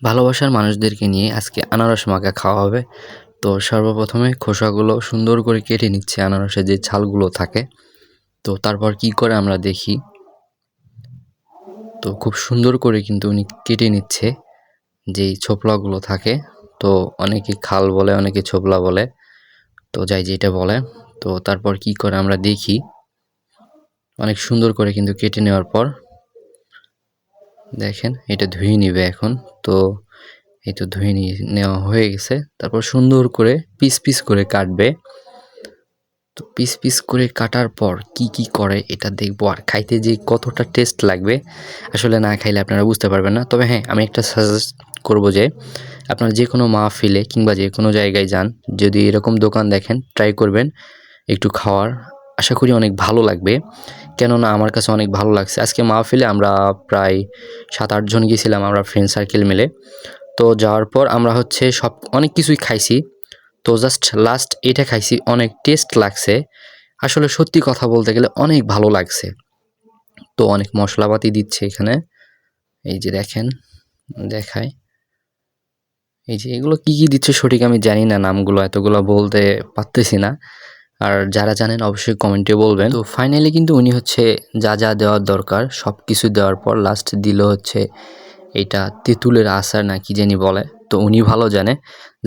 ভালোবাসার মানুষদেরকে নিয়ে আজকে আনারস মাখা খাওয়া হবে। তো সর্বপ্রথমে খোসাগুলো সুন্দর করে কেটে নিচ্ছে, আনারসের যে ছালগুলো থাকে। তো তারপর কি করে আমরা দেখি, তো খুব সুন্দর করে কিন্তু উনি কেটে নিচ্ছে যেই ছোবলাগুলো থাকে। তো অনেকে খাল বলে, অনেকে ছোবলা বলে, তো যাই যেটা বলে। তো তারপর কি করে আমরা দেখি, অনেক সুন্দর করে কিন্তু কেটে নেওয়ার পর দেখেন এটা ধুয়ে নিবে এখন। তো এই তো ধুয়ে নেওয়া হয়ে গেছে। তারপর সুন্দর করে পিস পিস করে কাটবে। তো পিস পিস করে কাটার পর কি করে এটা দেখবো, আর খাইতে যে কতটা টেস্ট লাগবে আসলে না খাইলে আপনারা বুঝতে পারবেন না। তবে হ্যাঁ, আমি একটা সাজেস্ট করবো যে আপনারা যে কোনো মাহফিলে কিংবা যে কোনো জায়গায় যান, যদি এরকম দোকান দেখেন ট্রাই করবেন একটু খাওয়ার। আশা করি অনেক ভালো লাগবে, কেননা আমার কাছে অনেক ভালো লাগছে। আজকে মাহফিলে আমরা প্রায় 7-8 জন গেছিলাম, আমরা ফ্রেন্ড সার্কেল মিলে। তো যাওয়ার পর আমরা হচ্ছে অনেক কিছুই খাইছি। তো জাস্ট লাস্ট এটা খাইছি, অনেক টেস্ট লাগছে। আসলে সত্যি কথা বলতে গেলে অনেক ভালো লাগছে। তো অনেক মশলাপাতি দিচ্ছে এখানে, এই যে দেখেন, দেখায়। এই যে এগুলো কি দিচ্ছে সঠিক আমি জানি না, নামগুলো এতগুলো বলতে পারতেছি না। আর যারা জানেন অবশ্যই কমেন্টে বলবেন। তো ফাইনালি কিন্তু উনি হচ্ছে যা দেওয়ার দরকার সব কিছু দেওয়ার পর লাস্ট দিল হচ্ছে এটা তেঁতুলের আচার না কি জানি বলে। তো উনি ভালো জানে,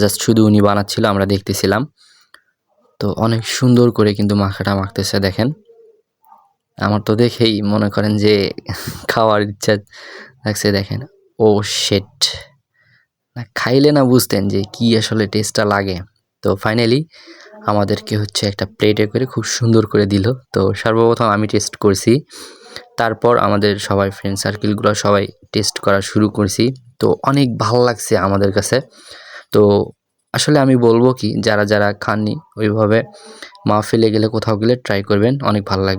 জাস্ট শুধু উনি বানাচ্ছিল, আমরা দেখতেছিলাম। তো অনেক সুন্দর করে কিন্তু মাখাটা মাখতেছে দেখেন। আমার তো দেখেই মনে করেন যে খাওয়ার ইচ্ছা লাগছে দেখেন। ও শেট, না খাইলে না বুঝতেন যে কি আসলে টেস্টটা লাগে। তো ফাইনালি আমাদেরকে হচ্ছে একটা প্লেটে করে খুব সুন্দর করে দিল। তো সর্বপ্রথম আমি টেস্ট করছি, তারপর আমাদের সবাই ফ্রেন্ড সার্কেলগুলো সবাই টেস্ট করা শুরু করছি। তো অনেক ভালো লাগছে আমাদের কাছে। তো আসলে আমি বলবো কি, যারা খাননি ওইভাবে মাহফিলে গেলে কোথাও গেলে ট্রাই করবেন, অনেক ভালো লাগবে।